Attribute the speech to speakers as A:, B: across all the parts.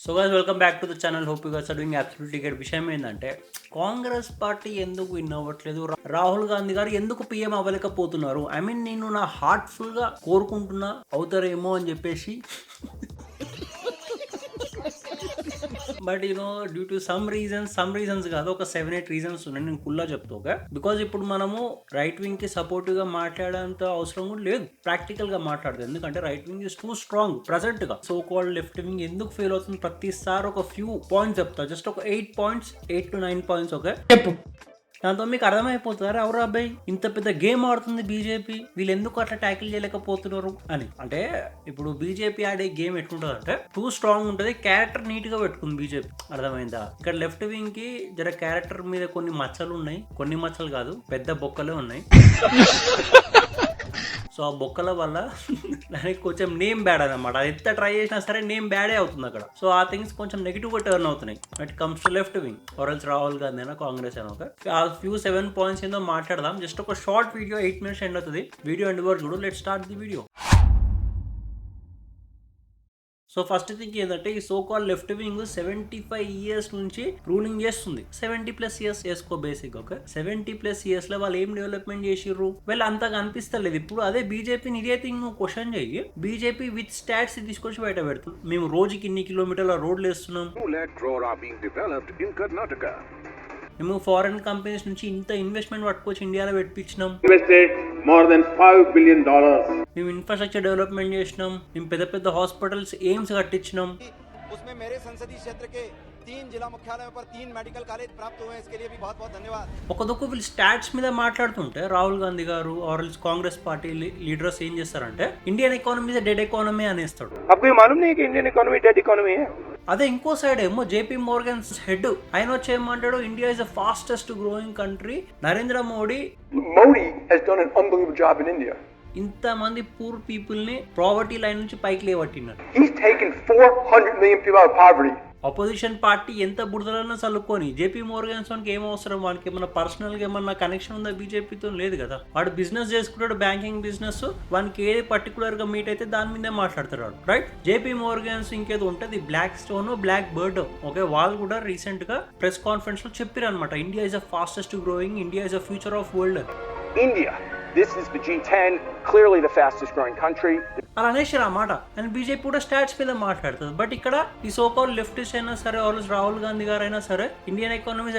A: So guys welcome back to the channel. Hope you guys are doing absolutely great. విషయం ఏంటంటే Congress party ఎందుకు win అవ్వట్లేదు, రాహుల్ గాంధీ గారు ఎందుకు పిఎం అవ్వలేకపోతున్నారు. ఐ మీన్ నేను నా హార్ట్ఫుల్గా కోరుకుంటున్నా అవుతారేమో అని చెప్పేసి, but due to some reasons కాదు, ఒక 7-8 రీజన్స్ ఉన్నాయి. నేను కుల్లా చెప్తా. ఓకే, బికాజ్ ఇప్పుడు మనము రైట్ వింగ్ కి సపోర్టివ్ గా మాట్లాడేంత అవసరం కూడా లేదు, ప్రాక్టికల్ గా మాట్లాడదు. ఎందుకంటే right wing is two strong present గా. సో కాల్డ్ లెఫ్ట్ వింగ్ ఎందుకు ఫెయిల్ అవుతుంది ప్రతిసారి ఒక ఫ్యూ పాయింట్స్ చెప్తా, జస్ట్ ఒక 8 పాయింట్స్, 8 to 9 పాయింట్స్. ఓకే, చెప్పు. దాంతో మీకు అర్థమైపోతుంది, ఎవరు అబ్బాయి ఇంత పెద్ద గేమ్ ఆడుతుంది బీజేపీ, వీళ్ళు ఎందుకు అట్లా ట్యాకిల్ చేయలేకపోతున్నారు అని. అంటే ఇప్పుడు బీజేపీ ఆడే గేమ్ ఎట్లుంటుంది అంటే టూ స్ట్రాంగ్ ఉంటుంది, క్యారెక్టర్ నీట్ గా పెట్టుకుంది బీజేపీ. అర్థమైందా? ఇక్కడ లెఫ్ట్ వింగ్ కి జర క్యారెక్టర్ మీద కొన్ని మచ్చలు ఉన్నాయి, కొన్ని మచ్చలు కాదు పెద్ద బొక్కలే ఉన్నాయి. సో ఆ బొక్కల వల్ల దానికి కొంచెం నేమ్ బ్యాడ్ అనమాట. అది ఎంత ట్రై చేసినా సరే నేమ్ బ్యాడే అవుతుంది అక్కడ. సో ఆ థింగ్స్ కొంచెం నెగిటివ్ గా టర్న్ అవుతున్నాయి it comes to left wing or else Rahul Gandhi అయినా కాంగ్రెస్ అయినా. ఓకే, ఆ ఫ్యూ 7 పాయింట్స్ ఏందో మాట్లాడదాం. జస్ట్ ఒక షార్ట్ వీడియో, 8 minutes ఎండ్ అవుతుంది. వీడియో ఎండ్ వరకు చూడు. Let start the video. So first thing ఏంటంటే ఈ so call left wing 75 years నుంచి రూలింగ్ చేస్తుంది. 70+ years చేసుకో బేసిక్. ఓకే, 70+ years లో వాళ్ళు ఏం డెవలప్మెంట్ చేసిర్రు వీళ్ళు అంతగా అనిపిస్తలేదు. ఇప్పుడు అదే బీజేపీని ఇదే థింగ్ నువ్వు క్వశ్చన్ చెయ్యి, బీజేపీ విత్ స్టాట్స్ తీసుకొచ్చి బయట పెడుతుంది. మేము రోజుకి ఇన్ని కిలోమీటర్ల రోడ్లు వేస్తున్నాం, మేము ఫారెన్ కంపెనీస్ నుంచి ఇంత ఇన్వెస్ట్మెంట్ పట్టుకొచ్చి ఇండియాలో పెట్టించినాం,
B: more than $5 billion.
A: మేము ఇన్ఫ్రాస్ట్రక్చర్ డెవలప్మెంట్ చేసినాం, మేము పెద్ద పెద్ద హాస్పిటల్స్ ఎయిమ్స్ కట్టించినాం.
C: उसमें मेरे संसदीय क्षेत्र के 3 जिला मुख्यालयों पर 3 मेडिकल कॉलेज प्राप्त हुए हैं. इसके लिए भी बहुत बहुत धन्यवाद.
A: ఒక దుక్కు వీళ్ళు స్టాట్స్ మీద మాట్లాడుతుంటే రాహుల్ గాంధీ గారు ఆర్ కాంగ్రెస్ పార్టీ లీడర్స్ ఏం చేస్తారంటే ఇండియన్ ఎకానమీ డెడ్ ఎకానమీ అనేస్తాడు.
B: आपको ये मालूम नहीं है कि इंडियन इकोनॉमी डेड इकोनॉमी है?
A: అదే ఇంకో సైడ్ ఏమో జేపీ మోర్గన్స్ హెడ్ ఆయన వచ్చి ఏమంటాడు, India is the fastest growing country. Narendra Modi
B: has done an unbelievable job in India.
A: ఇంతమంది పూర్ పీపుల్ ని ప్రావర్టీ లైన్ నుంచి పైకి లేవట్టినారు.
B: He's taken 400 million people out of poverty.
A: Opposition party ఎంత బుడదలన్నా చల్లుకొని జేపీ మోర్గన్సన్కి ఏం అవసరం, వానికి ఏమన్నా పర్సనల్ గా ఏమన్నా కనెక్షన్ ఉందా బీజేపీతో? లేదు కదా. వాడు బిజినెస్ చేసుకుంటాడు, బ్యాంకింగ్ బిజినెస్, వానికి ఏది పర్టికులర్ గా మీట్ అయితే దాని మీదే మాట్లాడతాడు, రైట్? జేపీ మోర్గన్స్ ఇంకేదో ఉంటుంది Blackstone, black bird. Okay, వాళ్ళు కూడా రీసెంట్ గా ప్రెస్ కాన్ఫరెన్స్ లో చెప్పారు అనమాట, India is the fastest growing, India is the future of world.
B: India, this is the G10, clearly the fastest growing country.
A: అలా అనేసారు అన్నమాట. అండ్ బీజేపీ కూడా stats మీద మాట్లాడుతుంది. బట్ ఇక్కడ ఈ సోకాల్ లెఫ్టిస్ట్ అయినా సరే ఆర్ రాహుల్ గాంధీ గారు అయినా సరే ఇండియన్ ఎకానమీ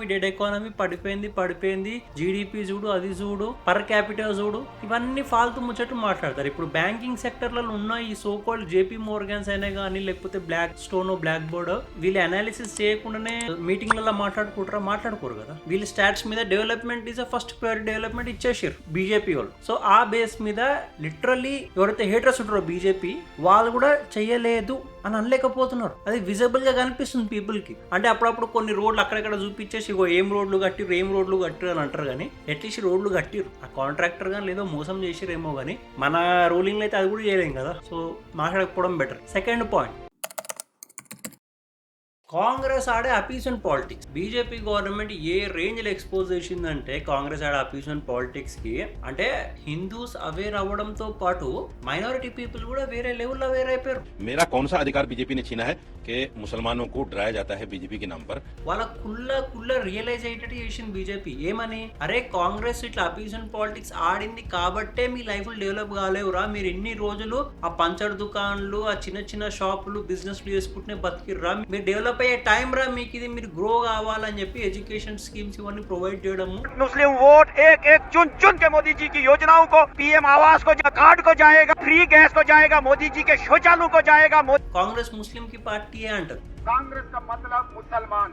A: డెడ్ ఎకానమీ పడిపోయింది, జీడిపి చూడు, అది చూడు, పర్ క్యాపిటల్ చూడు, ఇవన్నీ ఫాల్తూ ముచ్చట్లు మాట్లాడతారు. ఇప్పుడు బ్యాంకింగ్ సెక్టర్లలో ఉన్న ఈ సోకాల్ జేపీ మోర్గన్స్ అయినా కానీ లేకపోతే బ్లాక్ స్టోన్, బ్లాక్ బోర్డ్, వీళ్ళు అనాలిసిస్ చేయకుండానే మీటింగ్లలో మాట్లాడుకోరు కదా. వీళ్ళు స్టాట్స్ మీద development is first priority development ఇచ్చేసారు బీజేపీ వాళ్ళు. సో ఆ బేస్ మీద లిటరల్లీ ఎవరైతే హేటర్స్ ఉంటారో బీజేపీ వాళ్ళు కూడా చెయ్యలేదు అని అనలేకపోతున్నారు. అది విజిబుల్ గా కనిపిస్తుంది పీపుల్ కి. అంటే అప్పుడప్పుడు కొన్ని రోడ్లు అక్కడెక్కడ చూపించేసి ఇగో ఏం రోడ్లు కట్టిరు అని అంటారు, కానీ అట్లీస్ట్ రోడ్లు కట్టిరు. ఆ కాంట్రాక్టర్ గానీ లేదో మోసం చేసిరేమో కానీ మన రూలింగ్ అయితే అది కూడా చేయలేం కదా. సో మాట్లాడకపోవడం బెటర్. సెకండ్ పాయింట్, కాంగ్రెస్ ఆడే అపీసన్ పాలిటిక్స్. బీజేపీ గవర్నమెంట్ ఏ రేంజ్ లో ఎక్స్పోజ్ చేసిందంటే కాంగ్రెస్ ఆడే అపీసన్ పాలిటిక్స్ కి, అంటే హిందూస్ అవేర్ అవ్వడంతో పాటు మైనారిటీ పీపుల్ కూడా వేరే లెవెల్ అవేర్ అయిపోయారు.
D: मेरा कौन सा अधिकार बीजेपी ने छीना है कि मुसलमानों को डराया जाता है बीजेपी के नाम पर?
A: వాళ్ళ కుల్ల రియలైజ్ అయ్యేటట్టు చేసింది బీజేపీ. ఏమని, అరే కాంగ్రెస్ ఇట్లా అపీసన్ పాలిటిక్స్ ఆడింది కాబట్టే మీ లైఫ్ డెవలప్ కాలేవురా, మీరు ఎన్ని రోజులు ఆ పంచర్ దుకాన్లు, ఆ చిన్న చిన్న షాపులు, బిజినెస్ చేసుకుంటే బతికిర్రా, మీరు డెవలప్ అయ్యే టైం రా మీకు, ఇది మీరు గ్రో కావాలని చెప్పి ఎడ్యుకేషన్ స్కీమ్స్ ఇవన్నీ ప్రొవైడ్ చేయడము.
B: मुस्लिम वोट एक चुन के मोदी जी की योजनाओं को, पीएम आवास को, कार्ड को जाएगा, फ्री गैस को जाएगा, मोदी जी के शौचालयों को जाएगा.
A: కాంగ్రెస్ ముస్లిం కి పార్టీ అంటారు.
B: कांग्रेस का मतलब मुसलमान.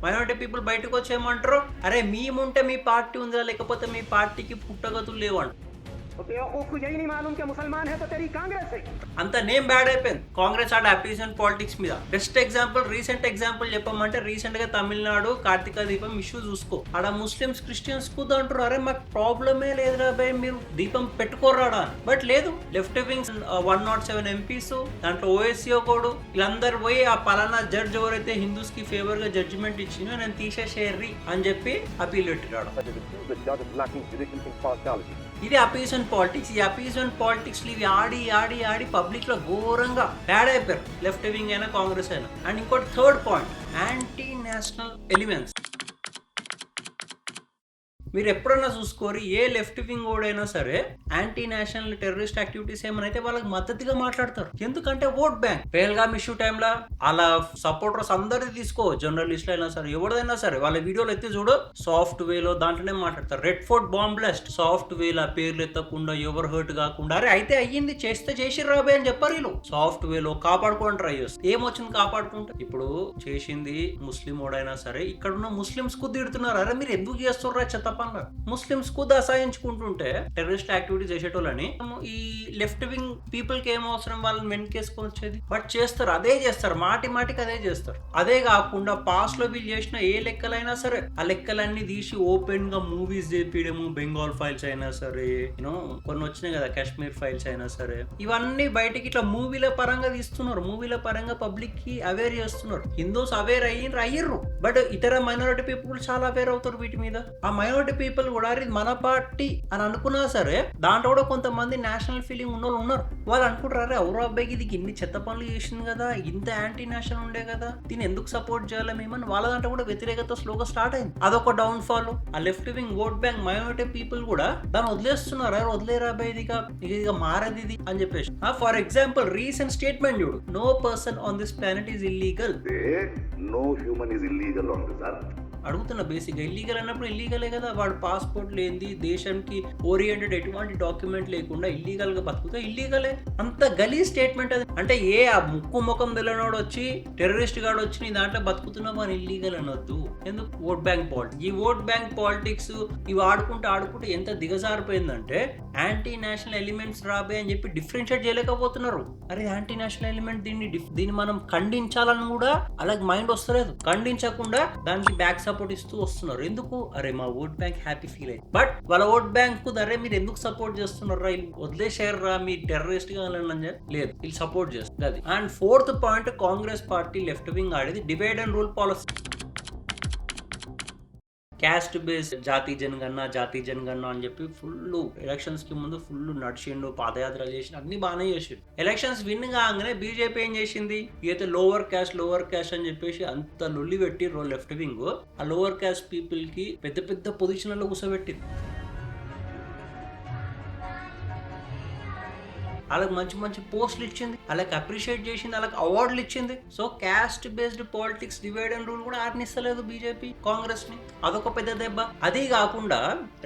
A: మైనారిటీ పీపుల్ బయటకు వచ్చి ఏమంటారు, అరే మేముంటే మీ పార్టీ ఉందా, లేకపోతే మీ పార్టీకి పుట్టగతులు లేవంట.
B: यही नहीं मालूम कि मुसलमान है तो तेरी कांग्रेस है.
A: అంత నేమ్ బ్యాడ్ అయిపోయింది కాంగ్రెస్ ఆడ అపీసన్ పాలిటిక్స్ మీద. బెస్ట్ ఎగ్జాంపుల్, రీసెంట్ ఎగ్జాంపుల్ చెప్పమంటే రీసెంట్ గా తమిళనాడు కార్తీక దీపం ఇష్యూ చూసుకో. ఆడ ముస్లిమ్స్ క్రిస్టియన్స్ కుదా అంటారు, అరే మాకు ప్రాబ్లమే లేదురా భయ్, మీరు దీపం పెట్టుకోరాడా. బట్ లేదు, లెఫ్ట్ వింగ్స్ 107 MPs దాంట్లో ఓఎస్సీ ఒకడు, వీళ్ళందరూ పోయి ఆ పలానా జడ్జ్ ఎవరైతే హిందూస్ కి ఫేవర్ గా జడ్జిమెంట్ ఇచ్చిందో నేను తీసేసేర్రి అని చెప్పి అపీల్ పెట్టిరాడు. ఇది అపీజన్ పాలిటిక్స్. ఈ అపీజన్ పాలిటిక్స్ ఇవి ఆడి ఆడి ఆడి పబ్లిక్ లో ఘోరంగా బ్యాడ్ అయిపోయారు, లెఫ్ట్ వింగ్ అయినా కాంగ్రెస్ అయినా. అండ్ ఇంకోటి third point, anti national elements. మీరు ఎప్పుడన్నా చూసుకోరు, ఏ లెఫ్ట్ వింగ్ ఓడైనా సరే యాంటీ నేషనల్ టెర్రరిస్ట్ యాక్టివిటీస్ ఏమైనా వాళ్ళకి మద్దతుగా మాట్లాడతారు. ఎందుకంటే ఓట్ బ్యాంక్. పేల్గామ్ ఇష్యూ టైంలో అలా సపోర్టర్స్ అందరిది తీసుకో, జర్నలిస్టులు అయినా సరే ఎవరిదైనా సరే వాళ్ళ వీడియోలు ఎత్తి చూడు, సాఫ్ట్ వేలో దాంట్లోనే మాట్లాడతారు. Red fort bomb blast soft వేలో పేర్లు ఎత్తకుండా ఎవరు హర్ట్ కాకుండా, అరే అయితే అయ్యింది చేస్తే చేసి రాబోయే అని చెప్పారు వీళ్ళు. సాఫ్ట్ వేలో కాపాడుకోవడం ట్రై చేస్తారు. ఏమొచ్చింది కాపాడుకుంటే? ఇప్పుడు చేసింది ముస్లిం ఓడైనా సరే ఇక్కడ ఉన్న ముస్లిమ్స్ కు తిడుతున్నారు, అరే మీరు ఎందుకు చేస్తుర్రా చెత్తప. ముస్లిమ్స్ కు అసహించుకుంటుంటే టెర్రరిస్ట్ యాక్టివిటీ చేసేటోళ్ళని ఈ లెఫ్ట్ వింగ్ పీపుల్ కి ఏం అవసరం వాళ్ళని వెనకేసుకొని వచ్చేది? బట్ చేస్తారు, అదే చేస్తారు, మాటి మాటికి అదే చేస్తారు. అదే కాకుండా పాస్ట్ లో వీళ్ళు చేసిన ఏ లెక్కలైనా సరే ఆ లెక్కలన్నీ తీసి ఓపెన్ గా మూవీస్ చేపించడము, బెంగాల్ ఫైల్స్ అయినా సరే, యూనో కొన్ని వచ్చినాయి కదా కాశ్మీర్ ఫైల్స్ అయినా సరే, ఇవన్నీ బయటికి ఇట్లా మూవీల పరంగా తీస్తున్నారు, మూవీల పరంగా పబ్లిక్ కి అవేర్ చేస్తున్నారు. హిందూస్ అవేర్ అయ్యిర్రు, బట్ ఇతర మైనారిటీ పీపుల్ చాలా అవేర్ అవుతారు వీటి మీద. ఆ మైనారిటీ పీపుల్ కూడా మన పార్టీ అని అనుకున్నా సరే దాంట్లో కూడా కొంతమంది నేషనల్ ఫీలింగ్ ఉన్న వాళ్ళు ఉన్నారు. వాళ్ళు అనుకుంటారు, అరే ఎవరో అబ్బాయికి ఇది ఇన్ని చెత్త పనులు చేసింది కదా, ఇంత యాంటీ నేషనల్ ఉండే కదా, దీన్ని ఎందుకు సపోర్ట్ చేయాలి మేమని వాళ్ళ దాంట్లో కూడా వ్యతిరేకత స్లోగా స్టార్ట్ అయింది. అదొక డౌన్ ఫాల్. ఆ left wing vote bank minority people కూడా దాన్ని వదిలేస్తున్నారు, అరే వదిలేరా అబ్బాయి ఇదిగా మారది ఇది అని చెప్పేసి. ఫర్ ఎగ్జాంపుల్ రీసెంట్ స్టేట్మెంట్ చూడు, no person on this planet is illegal.
E: No human is illegal on this earth.
A: అడుగుతున్నా బేసిక్గా, ఇల్లీగల్ అన్నప్పుడు ఇల్లీగలే కదా, వాడు పాస్పోర్ట్ లేనిది దేశానికి ఓరియంటెడ్ ఎటువంటి డాక్యుమెంట్ లేకుండా ఇల్లీగల్ గా బతుకుతా ఇల్లీగలే. అంత గలీ స్టేట్మెంట్ అది. అంటే ఏ ఆ ముక్కు ముఖం తెలియనోడు వచ్చి టెర్రరిస్ట్ గాడు వచ్చి నీ దాంట్లో బతుకుతున్నావు అని ఇల్లీగల్ అనొద్దు. ఎందుకు? Vote bank politics. ఈ ఓట్ బ్యాంక్ పాలిటిక్స్ ఇవి ఆడుకుంటూ ఎంత దిగజారిపోయిందంటే యాంటీ నేషనల్ ఎలిమెంట్స్ రాబోయే అని చెప్పి డిఫరెన్షియేట్ చేయలేకపోతున్నారు. అరే యాంటీ నేషనల్ ఎలిమెంట్ దీన్ని మనం ఖండించాలని కూడా అలాగే మైండ్ వస్తలేదు. ఖండించకుండా దానికి బ్యాక్ సపోర్ట్ ఇస్తూ వస్తున్నారు. ఎందుకు? అరే మా ఓట్ బ్యాంక్ హ్యాపీ ఫీల్ అయ్యి. బట్ వాళ్ళ ఓట్ బ్యాంక్ కు అరే మీరు ఎందుకు సపోర్ట్ చేస్తున్నారా, వదిలేసారా మీ టెర్రరిస్ట్ గా అని లేదు, వీళ్ళు సపోర్ట్ చేస్తారు. And fourth point, Congress party left wing ఆడేది divide and rule policy. Caste base జాతీ జనగణన అని చెప్పి ఫుల్ ఎలక్షన్స్ కి ముందు ఫుల్ నడిచిండు, పాదయాత్ర చేసిండు, అన్ని బాగానే చేసిండు. ఎలక్షన్స్ విన్ కాగానే బీజేపీ ఏం చేసింది, అయితే లోవర్ క్యాస్ట్ అని చెప్పేసి అంత లొల్లి పెట్టి లెఫ్ట్ వింగ్ ఆ లోవర్ క్యాస్ట్ పీపుల్ కి పెద్ద పెద్ద పొజిషన్లలో కూర్చోబెట్టింది. వాళ్ళకి మంచి మంచి పోస్టులు ఇచ్చింది, వాళ్ళకి అప్రిషియేట్ చేసింది, వాళ్ళకి అవార్డులు ఇచ్చింది. So caste based politics divide and rule కూడా ఆర్నిస్తలేదు బీజేపీ కాంగ్రెస్ ని. అదొక పెద్ద దెబ్బ. అదే కాకుండా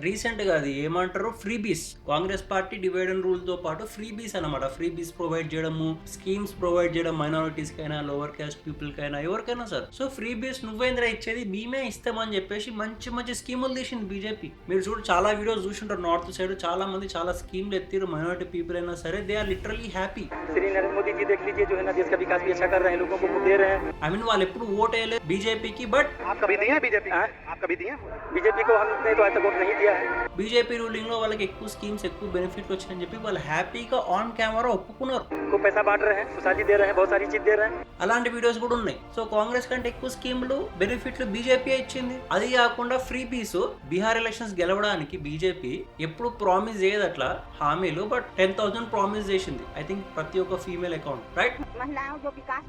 A: రీసెంట్ గా అది ఏమంటారు freebies, Congress party divide and rule తో పాటు ఫ్రీబీస్ అనమాట. ఫ్రీబీస్ ప్రొవైడ్ చేయడము, స్కీమ్స్ ప్రొవైడ్ చేయడం మైనారిటీస్ కైనా లోవర్ క్యాస్ట్ పీపుల్ కైనా ఎవరికైనా సరే. సో ఫ్రీబీస్ నువ్వేంద్ర ఇచ్చేది, మేమే ఇస్తామని చెప్పేసి మంచి మంచి స్కీములు తీసింది బీజేపీ. మీరు చూడు చాలా వీడియోస్ చూసింటారు, నార్త్ సైడ్ చాలా మంది చాలా స్కీమ్లు ఎత్తిరు, మైనారిటీ పీపుల్ అయినా సరే they are literally happy.
F: Shri Narendra Modi ji देख लीजिए जो है ना देश का विकास भी अच्छा कर रहे हैं, लोगों को वोट दे रहे हैं.
A: I mean వాళ్ళు ఎప్పుడు ఓట్ వేయలేదు బీజేపీకి, బట్
C: आप कभी दिए हैं बीजेपी? आप कभी दिए हैं?
F: बीजेपी को हमने तो आज तक वोट नहीं दिया है.
A: బీజేపీ రూలింగ్ లో వాళ్ళకి ఎక్కువ స్కీమ్స్ ఎక్కువ బెనిఫిట్లు వచ్చాయని చెప్పి వాళ్ళు హ్యాపీగా ఆన్ కెమెరా ఒప్పుకున్నారు.
F: को पैसा बांट रहे हैं, सोसाइटी दे रहे हैं, बहुत सारी चीज दे रहे हैं.
A: అలాంటి వీడియోస్ కూడా ఉన్నాయి. సో కాంగ్రెస్ కంటే ఎక్కువ స్కీములు బెనిఫిట్లు బీజేపీ ఇచ్చింది. అది కాకుండా ఫ్రీ పీస్, బీహార్ ఎలక్షన్స్ గెలవడానికి బీజేపీ ఎప్పుడు ప్రామిస్ చేయదు అట్లా హామీలు, బట్ 10,000 ప్రామిస్ చేసింది ఐ థింక్ ప్రతి ఒక్క ఫీమేల్ అకౌంట్, రైట్?
G: महिलाओं जो विकास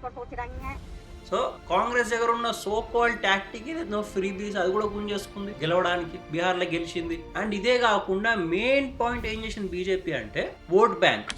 G: पर सोच रही हैं.
A: సో కాంగ్రెస్ దగ్గర ఉన్న సో కాల్డ్ టాక్టిక్ ఏదో ఫ్రీ బీస్ అది కూడా గుంజేసుకుంది గెలవడానికి, బీహార్ లో గెలిచింది. అండ్ ఇదే కాకుండా మెయిన్ పాయింట్ ఏం చేసింది బీజేపీ అంటే vote bank.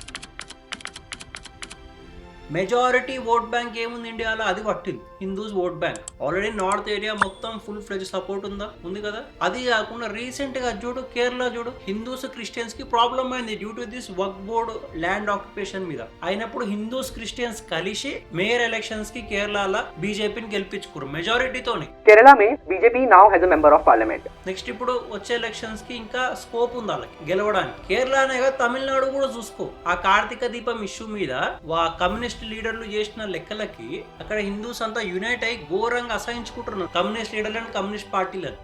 A: Majority vote bank ఏముంది ఇండియాలో, అది పట్టింది Hindus vote bank. Already north area మొత్తం ఫుల్ ఫ్లెజ్ సపోర్ట్ ఉంది కదా. అది కాకుండా రీసెంట్ గా చూడు కేరళ చూడు, హిందూస్ క్రిస్టియన్స్ కి ప్రాబ్లం అయింది due to this Waqf board land occupation మీద. అయినప్పుడు హిందూస్ క్రిస్టియన్స్ కలిసి మేయర్ ఎలక్షన్స్ కి కేరళలో బీజేపీని గెలిపించుకున్నారు మెజారిటీతోని.
H: Kerala में BJP now has a member of parliament.
A: Next ఇప్పుడు వచ్చే ఎలక్షన్స్ కి ఇంకా స్కోప్ ఉంది వాళ్ళకి గెలవడానికి. కేరళనే కాదు తమిళనాడు కూడా చూసుకో, ఆ కార్తీక దీపం ఇష్యూ మీద కమ్యూనిస్ట్ లీడర్లు చేసిన లెక్కలకి అక్కడ హిందూస్ అంతా యునైట్ అయ్యి ఘోరంగా అసహించుకుంటున్నారు కమ్యూనిస్ట్ లీడర్లను, కమ్యూనిస్ట్ పార్టీలను.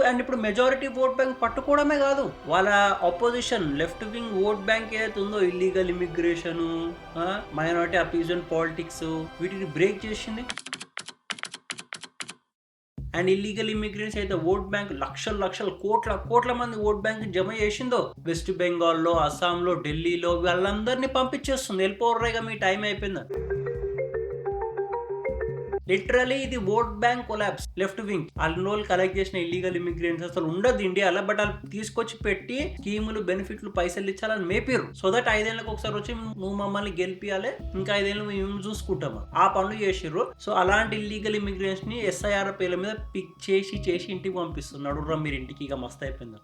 A: అండ్ ఇప్పుడు మెజారిటీ ఓట్ బ్యాంక్ పట్టుకోవడమే కాదు, వాళ్ళ opposition left wing vote bank ఏదైతే ఉందో ఇల్లీగల్ ఇమిగ్రేషన్, మైనారిటీ అపీజన్ పాలిటిక్స్, వీటిని బ్రేక్ చేసింది. అండ్ ఇల్లీగల్ ఇమిగ్రెంట్స్ అయితే ఓట్ బ్యాంక్ లక్షల కోట్ల మంది ఓట్ బ్యాంక్ జమ చేసిందో వెస్ట్ బెంగాల్లో, అస్సాంలో, ఢిల్లీలో వాళ్ళందరినీ పంపించేస్తుంది. వెళ్ళిపోర్రేగా మీ టైం అయిపోయింది. లిటరలీ ఇది vote bank collapse. Left wing అన్ని రోజులు కలెక్ట్ చేసిన ఇల్లీగల్ ఇమిగ్రెంట్స్ అసలు ఉండదు ఇండియాలో, బట్ వాళ్ళు తీసుకొచ్చి పెట్టి స్కీములు, బెనిఫిట్లు, పైసలు ఇచ్చాలని మేపిరు. సో దట్ 5 ఏళ్ళకి ఒకసారి వచ్చి నువ్వు మమ్మల్ని గెలిపియాలి, ఇంకా 5 ఏళ్ళు మేము చూసుకుంటాము, ఆ పనులు చేసిర్రు. సో అలాంటి ఇల్లీగల్ ఇమిగ్రెంట్స్ ని SIR పేర్ల మీద పిక్ చేసి ఇంటికి పంపిస్తున్నాడు. మీరు ఇంటికి ఇక మస్తు అయిపోయింది.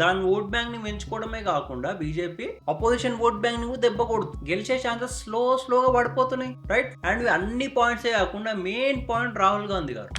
A: దాని ఓట్ బ్యాంక్ ని పెంచుకోవడమే కాకుండా బీజేపీ అపోజిషన్ ఓట్ బ్యాంక్ ని కూడా దెబ్బ కొడుతుంది. గెలిచే ఛాన్సెస్ స్లోగా పడిపోతున్నాయి, రైట్? అండ్ అన్ని పాయింట్సే కాకుండా మెయిన్ పాయింట్ రాహుల్ గాంధీ గారు.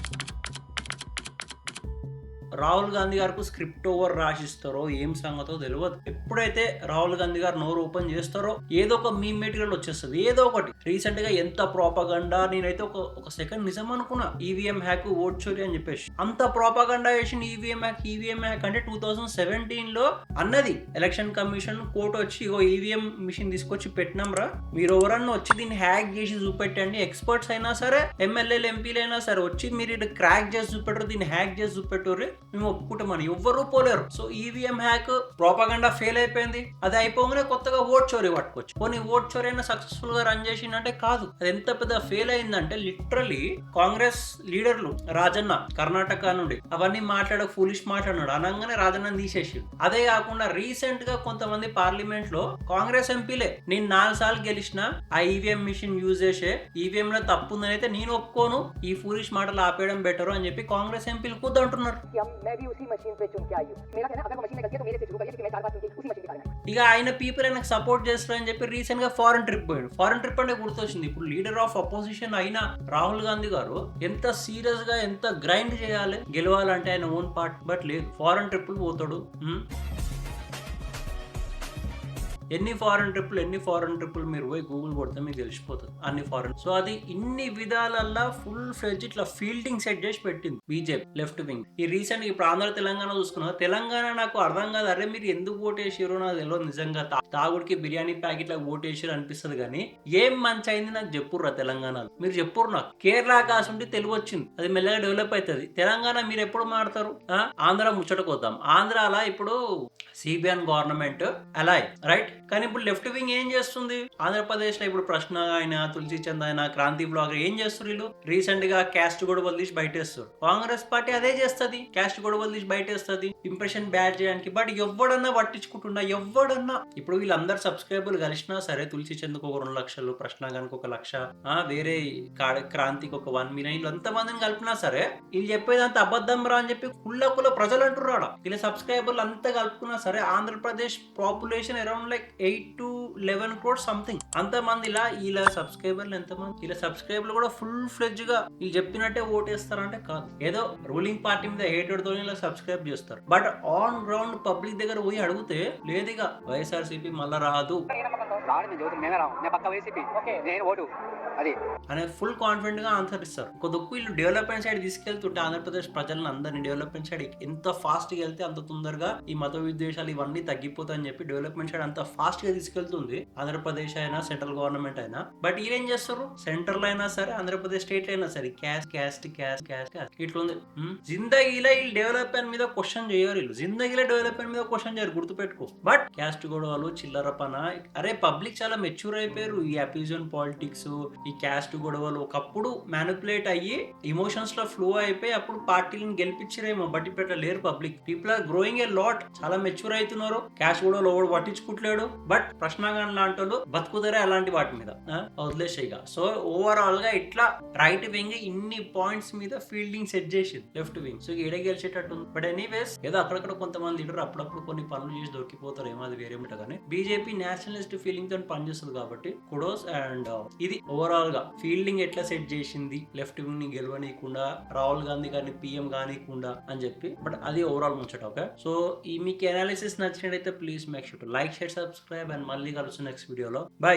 A: రాహుల్ గాంధీ గారికి స్క్రిప్ట్ ఓవర్ రాసిస్తారో ఏం సంగతో తెలియదు. ఎప్పుడైతే రాహుల్ గాంధీ గారు నోరు ఓపెన్ చేస్తారో ఏదో ఒక మీమ్ మెటీరియల్ వచ్చేస్తుంది, ఏదో ఒకటి. రీసెంట్ గా ఎంత ప్రోపగండా, నేనైతే ఒక సెకండ్ నిజం అనుకున్నా, ఈవీఎం హ్యాక్, ఓట్ చోరీ అని చెప్పేసి. అంత ప్రోపగండా చేసిన ఈవీఎం హ్యాక్ అంటే 2017 లో అన్నది ఎలక్షన్ కమిషన్ కోర్టు వచ్చి ఇగో ఈవీఎం మిషన్ తీసుకొచ్చి పెట్టినాం రా, మీరు ఎవరన్నా వచ్చి దీన్ని హ్యాక్ చేసి చూపెట్టండి, ఎక్స్పర్ట్స్ అయినా సరే, ఎమ్మెల్యేలు, ఎంపీలు అయినా సరే వచ్చి మీరు ఇటు క్రాక్ చేసి చూపెట్టరు, దీన్ని హ్యాక్ చేసి చూపెట్టరు, మేము ఒప్పుకుంటామని. ఎవ్వరూ పోలేరు. So EVM hack propaganda fail అయిపోయింది. అది అయిపోగానే కొత్తగా ఓట్ చోరీ పట్టుకోవచ్చు. కొన్ని ఓట్ చోరీ అయినా సక్సెస్ఫుల్ గా రన్ చేసిందంటే కాదు. అది ఎంత పెద్ద ఫెయిల్ అయిందంటే లిటరలీ కాంగ్రెస్ లీడర్లు, రాజన్న కర్ణాటక నుండి అవన్నీ ఫూలిష్ మాట్లాడినాడు, అనగానే రాజన్న తీసేసి. అదే కాకుండా రీసెంట్ గా కొంతమంది పార్లమెంట్ లో కాంగ్రెస్ ఎంపీలే, నేను 4 సార్లు గెలిచిన ఆ ఈవీఎం మిషన్ యూజ్ చేసే, ఈవీఎం లో తప్పు ఉందని అయితే నేను ఒప్పుకోను, ఈ ఫూలిష్ మాటలు ఆపేయడం బెటర్ అని చెప్పి కాంగ్రెస్ ఎంపీలు కూర్చుంటున్నారు. ఇక ఆయన పీపుల్ ఆయనకు సపోర్ట్ చేస్తారని చెప్పి రీసెంట్ గా ఫారెన్ ట్రిప్ పోయాడు. ఫారెన్ ట్రిప్ అంటే గుర్తొచ్చింది, ఇప్పుడు లీడర్ ఆఫ్ అపోజిషన్ అయిన రాహుల్ గాంధీ గారు ఎంత సీరియస్ గా ఎంత గ్రైండ్ చేయాలి గెలవాలంటే ఆయన ఓన్ పార్ట్, బట్ లేదు, ఫారెన్ ట్రిప్లు పోతాడు. ఎన్ని ఫారెన్ ట్రిప్పులు మీరు పోయి గూగుల్ కొడితే మీకు తెలిసిపోతుంది అన్ని ఫారెన్. సో అది ఇన్ని విధాలల్లా ఫుల్ ఫ్లెడ్జ్ ఇట్లా ఫీల్డింగ్ సెట్ చేసి పెట్టింది బీజేపీ లెఫ్ట్ వింగ్. ఈ రీసెంట్ ఇప్పుడు ఆంధ్ర తెలంగాణ చూసుకున్నా, తెలంగాణ నాకు అర్థం కాదు, అరే మీరు ఎందుకు ఓటేసారో నాకు తెలియదు నిజంగా. తాగుడికి బిర్యానీ ప్యాకెట్ లాగా ఓటేసారు అనిపిస్తుంది, కానీ ఏం మంచి అయింది నాకు చెప్పుర్రా తెలంగాణలో, మీరు చెప్పుర్రు నాకు. కేరళ కాసుంటే తెలుగు వచ్చింది, అది మెల్లగా డెవలప్ అవుతుంది. తెలంగాణ మీరు ఎప్పుడు మాడతారు? ఆంధ్ర ముచ్చటకొద్దాం. ఆంధ్రాలో ఇప్పుడు సిబిఎన్ గవర్నమెంట్ అలా రైట్, కానీ ఇప్పుడు లెఫ్ట్ వింగ్ ఏం చేస్తుంది ఆంధ్రప్రదేశ్ లో? ఇప్పుడు ప్రశ్న ఆయన, తులసి చంద్ ఆయన, క్రాంతి బ్లాగర్ ఏం చేస్తారు వీళ్ళు? రీసెంట్ గా క్యాస్ట్ గొడవలు తీసి బయటేస్తారు. కాంగ్రెస్ పార్టీ అదే చేస్తుంది, క్యాస్ట్ గొడవలు తీసి బయటేస్తుంది ఇంప్రెషన్ బ్యాడ్ చేయడానికి. బట్ ఎవడన్నా పట్టించుకుంటున్నా, ఎవడన్నా ఇప్పుడు వీళ్ళందరు సబ్స్క్రైబర్లు కలిసినా సరే, తులసి చంద్కు ఒక 2 లక్షలు, ప్రశ్న గానికి 1 లక్ష, వేరే క్రాంతికి ఒక 1 మిలియన్, వీళ్ళు ఎంతమందిని కలిపినా సరే వీళ్ళు చెప్పేది అంత అబద్ధం రా అని చెప్పి కుళ్ళ ప్రజలు అంటున్నాడు. వీళ్ళ సబ్స్క్రైబర్లు అంతా కలుపుకున్నా సరే Andhra Pradesh population around like 8 to 11 crores something. అంతమంది ఇలా సబ్స్క్రైబర్లు ఎంతమంది? ఇలా సబ్స్క్రైబర్లు కూడా ఫుల్ ఫ్లెడ్జ్ గా వీళ్ళు చెప్పినట్టే ఓటేస్తారంటే కాదు, ఏదో రూలింగ్ పార్టీ మీద హేటెడ్ తో ఇలా సబ్స్క్రైబ్ చేస్తారు. బట్ ఆన్ గ్రౌండ్ పబ్లిక్ దగ్గర పోయి అడిగితే లేదుగా వైఎస్ఆర్సీపీ మళ్ళా రాదు అనే ఫుల్ కాన్ఫిడెంట్ గా ఆన్సర్ ఇస్తారు. కొద్దిగా వీళ్ళు డెవలప్మెంట్ సైడ్ తీసుకెళ్తుంటే ఆంధ్రప్రదేశ్ ప్రజలను అందరినీ డెవలప్మెంట్ సైడ్ ఎంత ఫాస్ట్ గా వెళ్తే అంత తొందరగా ఈ మత విద్వేషాలు ఇవన్నీ తగ్గిపోతాయని చెప్పి డెవలప్మెంట్ సైడ్ అంత ఫాస్ట్ గా తీసుకెళ్తుంది ఆంధ్రప్రదేశ్ అయినా సెంట్రల్ గవర్నమెంట్ అయినా. బట్ ఈయనేం చేస్తారు? సెంట్రల్ అయినా సరే ఆంధ్రప్రదేశ్ స్టేట్ అయినా సరే క్యాస్ట్ ఇట్లుంది. జిందగీలో వీళ్ళు డెవలప్మెంట్ మీద క్వశ్చన్ చేయరు, వీళ్ళు జిందగీలో డెవలప్మెంట్ మీద క్వశ్చన్ చేయరు, గుర్తుపెట్టుకో. బట్ క్యాస్ట్ గొడవలు, చిల్లర పన, అరే పబ్లిక్ చాలా మెచ్యూర్ అయిపోయారు. ఈ అపిజన్ పాలిటిక్స్, ఈ క్యాస్ట్ గొడవలు ఒకప్పుడు మ్యానిపులేట్ అయ్యి ఎమోషన్స్ లో ఫ్లో అయిపోయి అప్పుడు పార్టీలను గెలిపించరేమో, బట్ ఇప్పుడు లేరు. People are growing a lot, చాలా మెచ్యూర్ అవుతున్నారు. క్యాస్ట్ గొడవలు ఎవడు పట్టించుకుంటలేడు. బట్ ప్రశ్నగాన్ లాంటి వాళ్ళు బతుకుతారే అలాంటి వాటి మీద, వదిలేసేగా. సో ఓవరాల్ గా ఇట్లా రైట్ వింగ్ ఇన్ని పాయింట్స్ మీద ఫీల్డింగ్ సెట్ చేసింది లెఫ్ట్ వింగ్. సో ఈడ గెలిచేటట్టు. బట్ ఎనీవేస్ ఏదో అక్కడక్కడ కొంతమంది లీడర్ అప్పుడప్పుడు కొన్ని పనులు చేసి దొరికిపోతారు, ఏమో అది వేరే ఉంటుంది. కానీ బీజేపీ నేషనలిస్ట్ ఫీలింగ్ తో పనిచేస్తుంది కాబట్టి కుడోస్. అండ్ ఇది ఓవరాల్ గా ఫీల్డింగ్ ఎట్లా సెట్ చేసింది లెఫ్ట్ వింగ్ ని గెలవనీయకుండా, రాహుల్ గాంధీ గారిని పీఎం కానీయకుండా అని చెప్పి. బట్ అది ఓవరాల్ ముచ్చట. ఓకే, సో ఈ మీకు అనాలిసిస్ నచ్చినట్టయితే please make sure to like, share, subscribe. And మళ్ళీ కలుసు నెక్స్ట్ వీడియోలో. బై.